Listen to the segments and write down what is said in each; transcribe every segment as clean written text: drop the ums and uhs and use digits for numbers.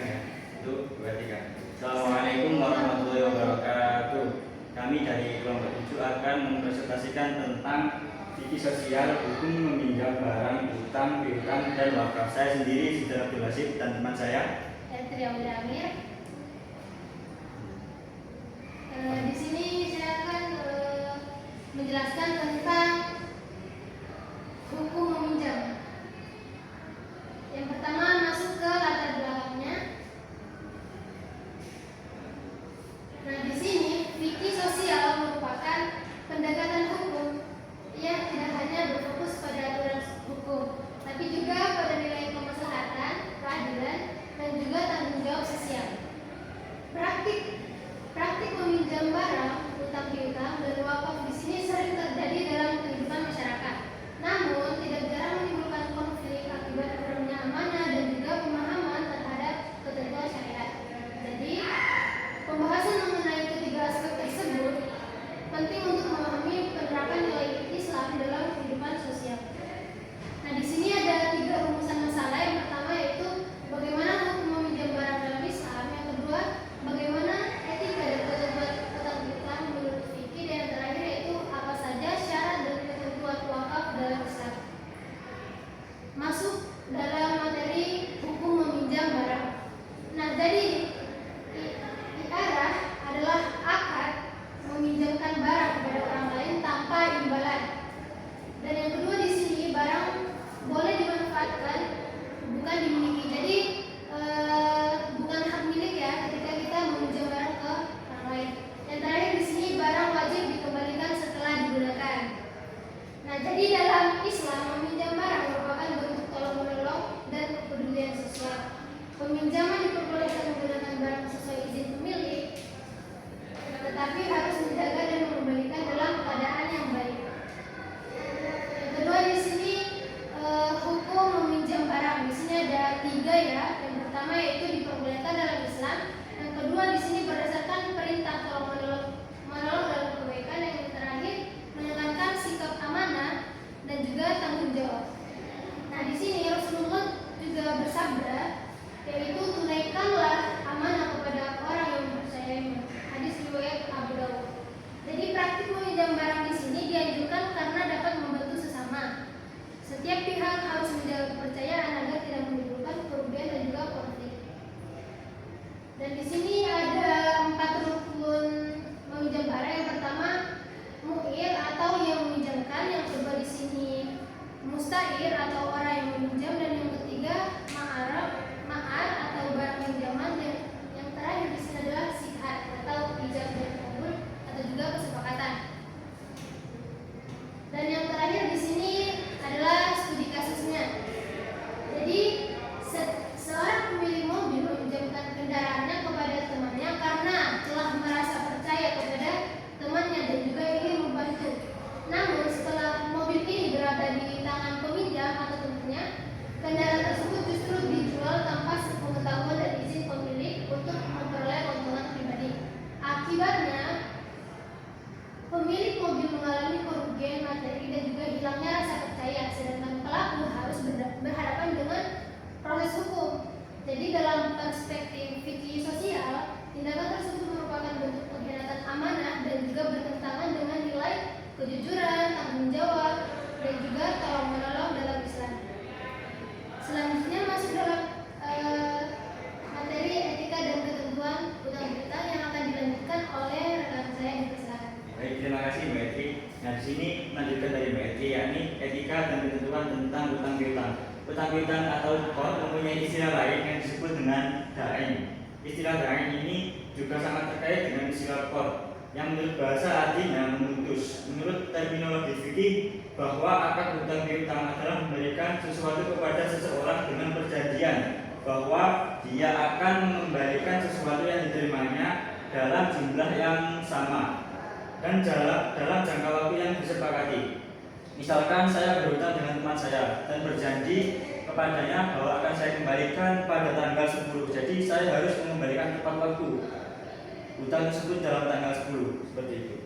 ya? Itu berarti kan. Assalamualaikum warahmatullahi wabarakatuh. Kami dari kelompok 7 akan mempresentasikan tentang fikih sosial, hukum meminjam barang, utang, piutang, dan wakaf. Saya sendiri Sidar Abdul Hasid dan teman saya Triaudi Amir. Di sini saya akan menjelaskan tentang hukum meminjam. Yang pertama masuk ke latar belakangnya. Nah, di sini fikih sosial merupakan pendekatan hukum yang tidak hanya berfokus pada aturan hukum, tapi juga pada nilai kemaslahatan, keadilan, dan juga tanggung jawab sosial. Praktik meminjam barang, utang piutang, dan wakaf di sini sering terjadi dalam kehidupan masyarakat. Namun tidak jarang menimbulkan konflik akibat kurangnya amanah dan juga pemahaman terhadap ketentuan syariat. Jadi pembahasan mengenai ketiga aspek tersebut penting untuk memahami penerapan nilai Islam dalam kehidupan sosial. Nah, di sini ada 3 rumusan masalah. Yang pertama yaitu bagaimana hukum meminjam barang dalam Islam. Yang kedua, bagaimana etika dan ketentuan utang piutang menurut fikih. Dan yang terakhir yaitu apa saja syarat dan ketentuan wakaf dalam Islam. Masuk dalam materi hukum meminjam barang. Nah, jadi iarah adalah akad meminjamkan barang kepada orang lain tanpa imbalan. Dan yang kedua di sini barang boleh dimanfaatkan, bukan dimiliki. Jadi bukan hak milik ya ketika kita meminjam barang ke orang lain. Yang terakhir di sini barang wajib dikembalikan setelah digunakan. Nah, jadi dalam Islam meminjam barang merupakan bentuk tolong menolong dan kepedulian sosial. Peminjaman diperbolehkan menggunakan barang sesuai izin pemilik, tetapi harus menjaga dan mengembalikan dalam keadaan yang baik. Yang kedua di sini hukum meminjam barang. Di sini ada 3 ya. Yang pertama yaitu diperbolehkan dalam Islam. Yang kedua di sini berdasarkan perintah tolong menolong dalam kebaikan. Yang terakhir menekankan sikap amanah dan juga tanggung jawab. Nah, di sini Rasulullah juga bersabda yaitu tunaikanlah amanah kepada orang yang mempercayaimu. Hadis riwayat Abu Dawud. Jadi praktik meminjam barang di sini dianjurkan karena dapat membantu sesama. Setiap pihak harus menjaga kepercayaan agar tidak menimbulkan kerugian dan juga konflik. Dan di sini ada 4 rukun meminjam barang. Yang pertama mu'ir atau yang meminjamkan. Yang kedua di sini musta'ir atau orang yang meminjam. Dan yang ketiga ma'ar atau barang pinjaman. Dan yang terakhir di sini adalah sihat atau ijab dan kabul atau juga kesepakatan. Dan yang terakhir di sini adalah studi kasusnya. Jadi seorang pemilik mobil meminjamkan kendaraannya kepada temannya karena telah merasa percaya kepada temannya dan juga ingin membantu. Namun setelah mobil ini berada di tangan peminjam atau temannya, kendaraan tersebut justru dijual tanpa sepengetahuan dan izin pemilik untuk memperoleh keuntungan pribadi. Akibatnya pemilik mobil mengalami kerugian materi dan juga hilangnya rasa percaya, sedangkan pelaku harus berhadapan dengan proses hukum. Jadi dalam perspektif fikih sosial, tindakan tersebut merupakan bentuk pengkhianatan amanah dan juga bertentangan dengan nilai kejujuran, tanggung jawab, dan juga tolong menolong dalam Islam. Selanjutnya masuk dalam materi etika dan ketentuan utang piutang yang akan dilanjutkan oleh rekan saya di Persilakan. Baik, terima kasih Mbak Etri. Nah, di sini lanjutkan dari Mbak Etri, yakni etika dan ketentuan tentang utang piutang. Utang piutang atau qard mempunyai istilah lain yang disebut dengan dain. Istilah dain ini juga sangat terkait dengan istilah qard, yang menurut bahasa artinya memutus. Menurut terminologi fikih, bahwa akad utang piutang adalah memberikan sesuatu kepada seseorang dengan perjanjian bahwa dia akan mengembalikan sesuatu yang diterimanya dalam jumlah yang sama dan dalam jangka waktu yang disepakati. Misalkan saya berhutang dengan teman saya dan berjanji kepadanya bahwa akan saya kembalikan pada tanggal 10. Jadi saya harus mengembalikan tepat waktu hutang tersebut dalam tanggal 10, seperti itu.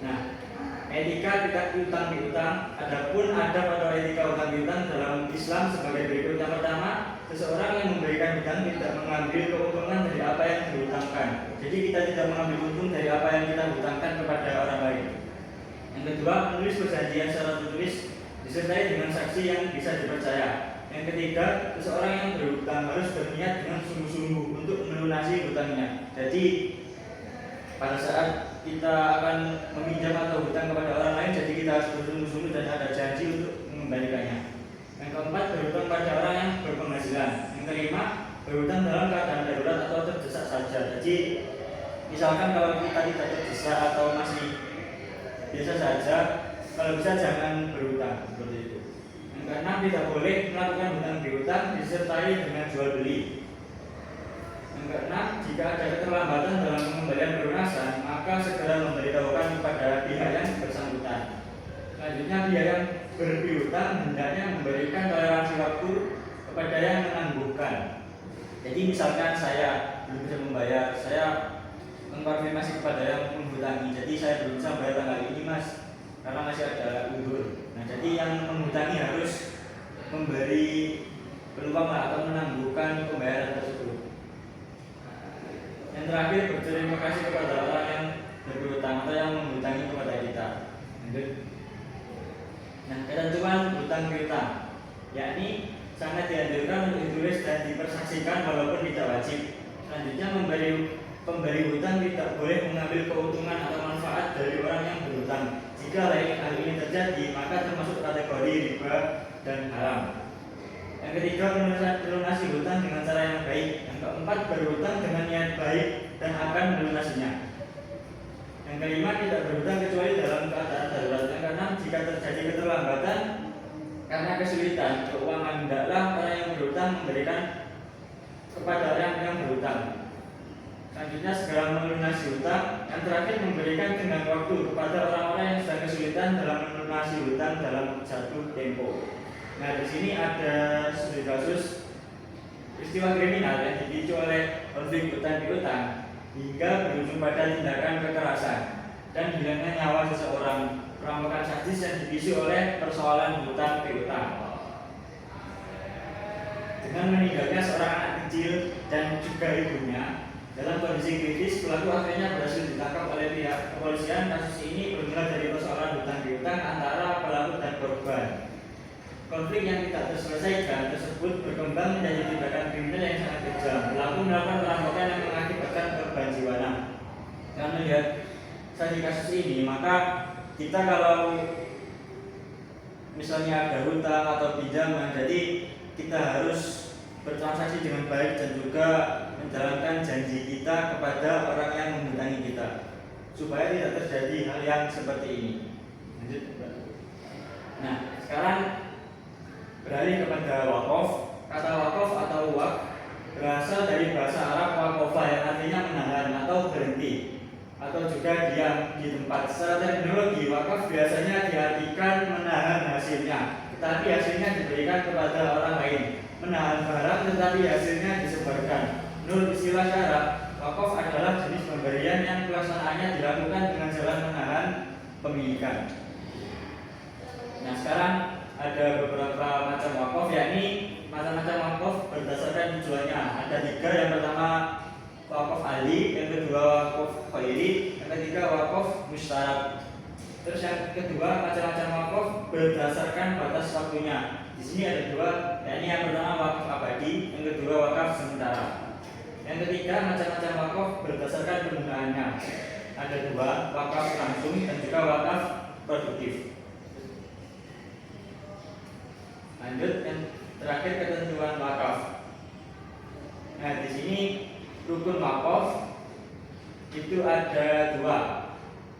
Nah, etika utang piutang, adapun ada pada etika utang piutang dalam Islam sebagai berikut. Yang pertama, seseorang yang memberikan hutang tidak mengambil keuntungan dari apa yang dihutangkan. Jadi kita tidak mengambil untung dari apa yang kita hutangkan kepada orang lain. Yang kedua, menulis perjanjian secara tertulis disertai dengan saksi yang bisa dipercaya. Yang ketiga, seseorang yang berhutang harus berniat dengan sungguh-sungguh untuk melunasi hutangnya. Jadi pada saat kita akan meminjam atau hutang kepada orang lain, jadi kita harus bersungguh-sungguh dan ada janji untuk mengembalikannya. Yang keempat, berhutang pada orang yang berpenghasilan. Yang kelima, berhutang dalam keadaan darurat atau terdesak saja. Jadi misalkan kalau kita tidak terdesak atau masih biasa saja, kalau bisa jangan berhutang seperti itu. Yang keenam, tidak boleh melakukan hutang piutang disertai dengan jual beli. Yang keenam, jika ada keterlambatan dalam pengembalian pelunasan, maka segera memberitahukan kepada pihak yang bersangkutan. Selanjutnya, pihak yang berpiutang hendaknya memberikan toleransi waktu kepada yang menangguhkan. Jadi misalkan saya belum bisa membayar, saya mengkonfirmasi kepada yang menghutangi. Jadi saya belum bisa bayar tanggal ini mas, karena masih ada undur. Nah jadi yang menghutangi harus memberi peluang atau menangguhkan pembayaran tersebut. Yang terakhir, berterima kasih kepada orang yang berhutang atau yang menghutangi kepada kita. Nah, ketentuan hutang piutang, yakni sangat dianjurkan untuk ditulis dan dipersaksikan walaupun tidak wajib. Selanjutnya, pemberi hutang tidak boleh mengambil keuntungan atau manfaat dari orang yang berhutang. Jika hal ini terjadi, maka termasuk kategori riba dan haram. Yang ketiga, melunasi hutang dengan cara yang baik. Yang keempat, berhutang dengan niat baik dan akan melunasinya. Yang kelima, tidak berhutang kecuali dalam keadaan darurat. Yang keenam, jika terjadi keterlambatan karena kesulitan keuangan, hendaklah orang yang berhutang memberikan kepada orang yang berhutang. Selanjutnya, segera melunasi hutang. Yang terakhir, memberikan tenggang waktu kepada orang-orang yang sedang kesulitan dalam melunasi hutang dalam jatuh tempo. Nah, di sini ada studi kasus peristiwa kriminal yang dipicu oleh konflik hutang piutang hingga berujung pada tindakan kekerasan dan hilangnya nyawa seseorang, perampokan sadis yang dipicu oleh persoalan hutang piutang. Dengan meninggalnya seorang anak kecil dan juga ibunya dalam kondisi kritis, pelaku akhirnya berhasil ditangkap oleh pihak kepolisian. Kasus ini bermula dari persoalan hutang piutang antara pelaku dan korban. Konflik yang tidak terselesaikan tersebut berkembang menjadi tindakan kriminal yang sangat kejam. Pelaku melakukan perampokan yang mengakibatkan korban jiwa. Dengan melihat saksi kasus ini, maka kita kalau misalnya ada hutang atau pinjaman, jadi kita harus bertransaksi dengan baik dan juga menjalankan janji kita kepada orang yang menghutangi kita, supaya tidak terjadi hal yang seperti ini. Lanjut. Nah, sekarang beralih kepada wakaf. Kata wakaf atau wak berasal dari bahasa Arab waqafa yang artinya menahan atau berhenti atau juga diam di tempat. Secara terminologi, wakaf biasanya diartikan menahan hasilnya, tetapi hasilnya diberikan kepada orang lain. Menahan barang tetapi hasilnya disebarkan. Menurut istilah syarah, wakaf adalah jenis pemberian yang pelaksanaannya dilakukan dengan jalan menahan pemilikan. Nah, sekarang ada beberapa macam wakaf, yakni macam-macam wakaf berdasarkan tujuannya. Ada tiga. Yang pertama wakaf ahli, yang kedua wakaf khairi, yang ketiga wakaf musyarak. Terus yang kedua, macam-macam wakaf berdasarkan batas waktunya. Di sini ada dua, yakni yang pertama wakaf abadi, yang kedua wakaf sementara. Yang ketiga, macam-macam wakaf berdasarkan penggunaannya. Ada dua, wakaf langsung dan juga wakaf produktif. Lanjut, yang terakhir ketentuan wakaf. Nah, di sini rukun wakaf itu ada dua.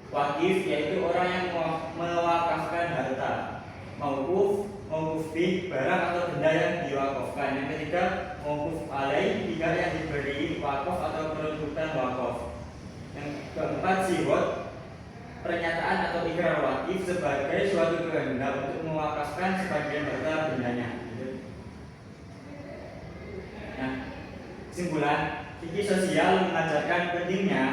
Wakif yaitu orang yang mewakafkan harta. Mauquf bih, barang atau benda yang diwakafkan. Yang ketiga mauquf alaih, jika yang diberi wakaf atau penuntutan wakaf. Yang keempat siwot, pernyataan atau ikrar wakif sebagai suatu kehendak untuk mewakafkan sebagian harta bendanya. Nah, kesimpulan, fikih sosial mengajarkan pentingnya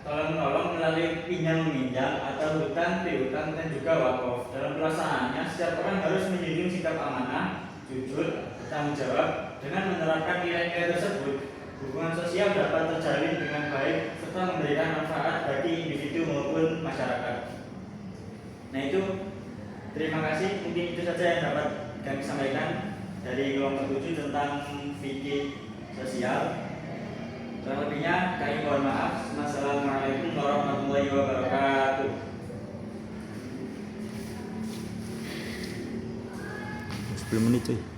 tolong menolong melalui pinjam meminjam atau hutang piutang dan juga wakaf. Dalam pelaksanaannya, setiap orang harus menjunjung sikap amanah jujur, bertanggung jawab. Dengan menerapkan nilai-nilai tersebut, hubungan sosial dapat terjalin dengan baik serta memberikan manfaat bagi individu maupun masyarakat. Nah itu, terima kasih. Mungkin itu saja yang dapat kami sampaikan dari kelompok 7 tentang fikih sosial. Kurang lebihnya kami mohon maaf. Wassalamualaikum warahmatullahi wabarakatuh. 10 menit cuy.